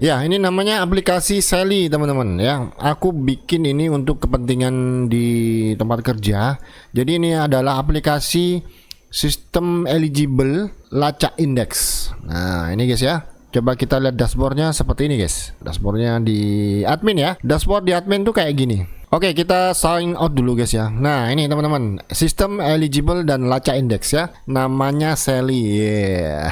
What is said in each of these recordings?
Ya, ini namanya aplikasi Sally, teman-teman ya. Aku bikin ini untuk kepentingan di tempat kerja. Jadi ini adalah aplikasi sistem eligible lacak index. Nah, ini guys ya. Coba kita lihat dashboardnya seperti ini guys. Dashboardnya di admin ya. Dashboard di admin tuh kayak gini. Oke, kita sign out dulu guys ya. Nah, ini teman-teman, sistem eligible dan lacak index ya. Namanya Sally. Yeah.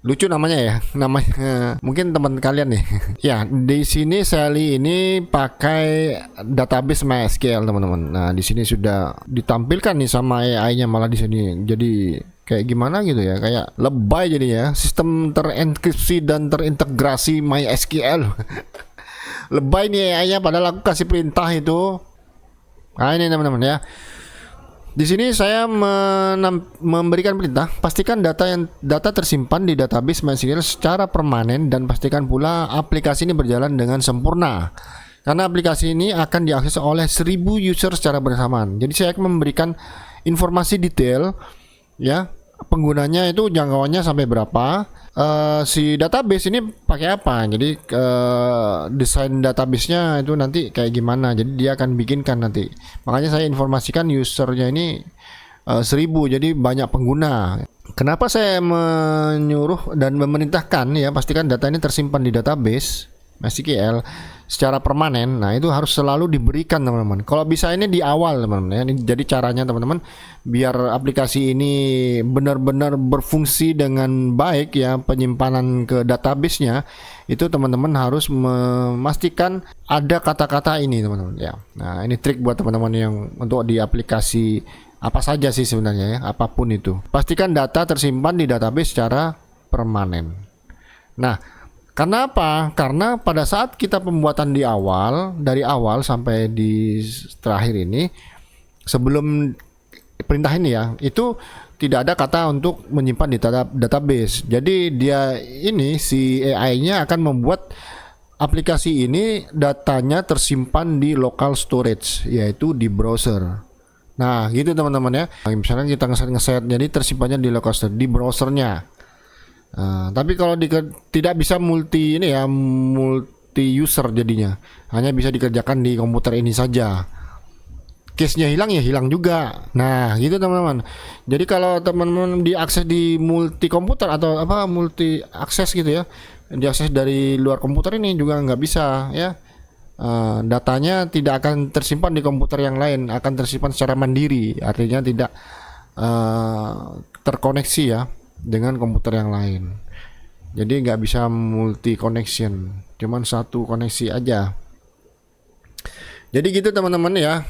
Lucu namanya ya. Namanya mungkin teman kalian nih. Ya, di sini Sally ini pakai database MySQL teman-teman. Nah, di sini sudah ditampilkan nih sama AI-nya malah di sini. Jadi kayak gimana gitu ya, kayak lebay jadi ya. Sistem terenkripsi dan terintegrasi MySQL. Lebay nih AI-nya, padahal aku kasih perintah itu. Nah, ini teman-teman ya. Di sini saya memberikan perintah, pastikan data tersimpan di database MySQL secara permanen dan pastikan pula aplikasi ini berjalan dengan sempurna. Karena aplikasi ini akan diakses oleh 1000 user secara bersamaan. Jadi saya akan memberikan informasi detail ya, penggunanya itu jangkauannya sampai berapa, si database ini pakai apa, jadi desain databasenya itu nanti kayak gimana, jadi dia akan bikinkan nanti. Makanya saya informasikan usernya ini 1000, jadi banyak pengguna. Kenapa saya menyuruh dan memerintahkan ya, pastikan data ini tersimpan di database MySQL secara permanen. Nah, itu harus selalu diberikan teman-teman. Kalau bisa ini di awal teman-teman ya. Jadi caranya teman-teman, biar aplikasi ini benar-benar berfungsi dengan baik ya, penyimpanan ke database-nya itu teman-teman harus memastikan ada kata-kata ini teman-teman ya. Nah, ini trik buat teman-teman yang untuk di aplikasi apa saja sih sebenarnya ya, apapun itu. Pastikan data tersimpan di database secara permanen. Nah, kenapa? Karena pada saat kita pembuatan di awal, dari awal sampai di terakhir ini, sebelum perintah ini ya, itu tidak ada kata untuk menyimpan di database. Jadi dia ini, si AI-nya akan membuat aplikasi ini datanya tersimpan di local storage, yaitu di browser. Nah, gitu teman-teman ya. Misalnya kita ngeset, jadi tersimpannya di local storage, di browsernya. Tapi kalau tidak bisa multi ini ya, multi user jadinya, hanya bisa dikerjakan di komputer ini saja. Case-nya hilang ya hilang juga. Nah, gitu teman-teman. Jadi kalau teman-teman diakses di multi komputer atau apa multi akses gitu ya, diakses dari luar komputer ini juga nggak bisa ya. Datanya tidak akan tersimpan di komputer yang lain, akan tersimpan secara mandiri, artinya tidak terkoneksi ya dengan komputer yang lain. Jadi nggak bisa multi connection, cuman satu koneksi aja. Jadi gitu teman-teman ya,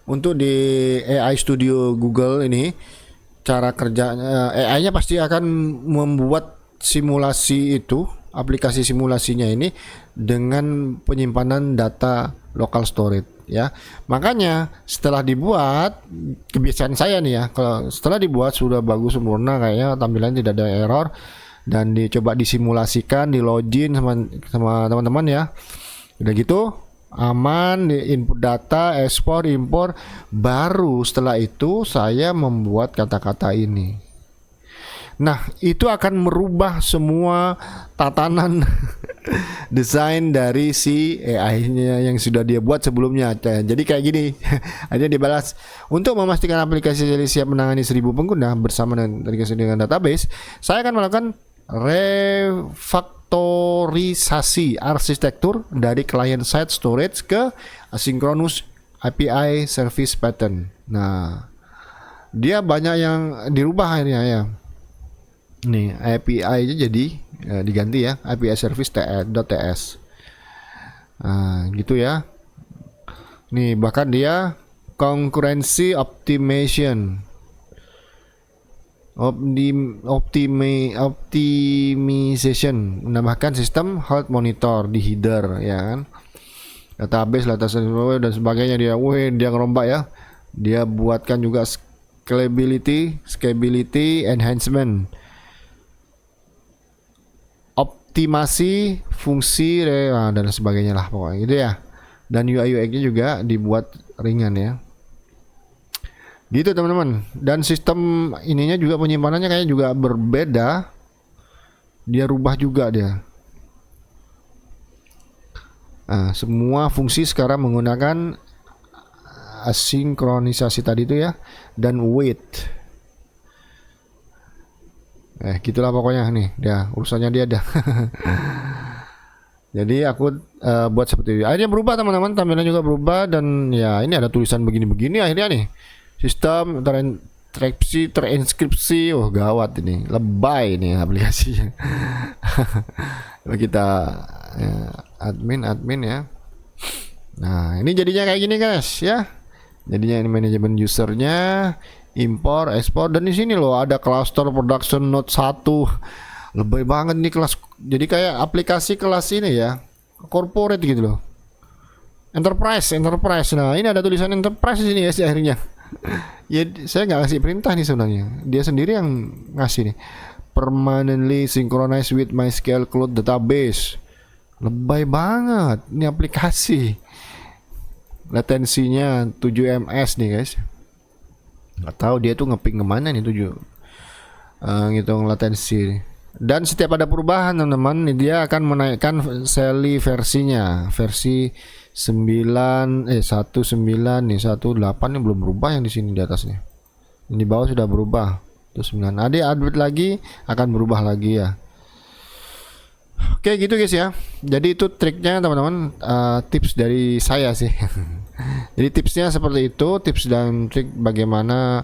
untuk di AI Studio Google ini cara kerjanya, AI-nya pasti akan membuat simulasi itu, aplikasi simulasinya ini dengan penyimpanan data local storage ya. Makanya setelah dibuat, kebiasaan saya nih ya, kalau setelah dibuat sudah bagus sempurna kayaknya, tampilannya tidak ada error, dan dicoba disimulasikan, di login sama teman-teman ya, udah gitu aman, di input data, ekspor, impor, baru setelah itu saya membuat kata-kata ini. Nah, itu akan merubah semua tatanan desain dari si AI-nya yang sudah dia buat sebelumnya. Jadi kayak gini, aja dibalas. Untuk memastikan aplikasi jadi siap menangani 1000 pengguna bersama dengan database, saya akan melakukan refaktorisasi arsitektur dari client side storage ke asynchronous API service pattern. Nah, dia banyak yang dirubah akhirnya ya. Nih API-nya jadi diganti ya, API service .ts. Nah, gitu ya. Nih bahkan dia concurrency optimization, optimization, menambahkan sistem health monitor di header ya kan, database dan sebagainya. Dia ngerombak ya. Dia buatkan juga scalability enhancement, optimasi fungsi dan sebagainya lah pokoknya gitu ya. Dan UI UX-nya juga dibuat ringan ya. Gitu teman-teman. Dan sistem ininya juga penyimpanannya kayaknya juga berbeda. Dia rubah juga dia. Semua fungsi sekarang menggunakan asinkronisasi tadi itu ya, dan wait. Gitulah pokoknya nih, dia urusannya dia dah. Jadi aku buat seperti itu. Akhirnya berubah teman-teman, tampilannya juga berubah, dan ya ini ada tulisan begini-begini akhirnya nih. Sistem terinskripsi. Oh gawat ini, lebay ini aplikasinya. Coba kita admin ya. Nah ini jadinya kayak gini guys ya. Jadinya ini manajemen usernya, impor, ekspor, dan di sini loh ada cluster production node 1. Lebay banget nih kelas. Jadi kayak aplikasi kelas ini ya, corporate gitu loh. Enterprise. Nah ini ada tulisan enterprise di sini guys akhirnya. Ya saya nggak ngasih perintah nih sebenarnya, dia sendiri yang ngasih nih. Permanently synchronize with MySQL Cloud Database. Lebay banget ini aplikasi. Latensinya 7 ms nih guys. Nggak tahu dia tuh ngeping kemana nih 7 ngitung latensi. Dan setiap ada perubahan teman-teman, dia akan menaikkan Sally versinya, versi 19 nih 18 ini belum berubah, yang di sini di atasnya. Ini di bawah sudah berubah. Terus 9. Ada update lagi akan berubah lagi ya. Oke gitu guys ya. Jadi itu triknya teman-teman, tips dari saya sih. Jadi tipsnya seperti itu, tips dan trik bagaimana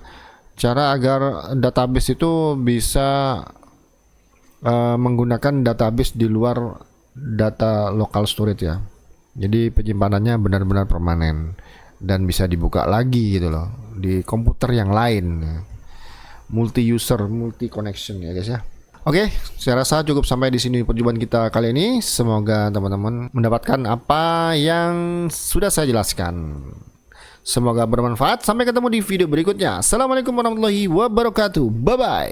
cara agar database itu bisa menggunakan database di luar data local storage ya. Jadi penyimpanannya benar-benar permanen dan bisa dibuka lagi gitu loh di komputer yang lain. Multi user, multi connection ya guys ya. Oke, saya rasa cukup sampai di sini perjumpaan kita kali ini. Semoga teman-teman mendapatkan apa yang sudah saya jelaskan. Semoga bermanfaat. Sampai ketemu di video berikutnya. Assalamualaikum warahmatullahi wabarakatuh. Bye bye.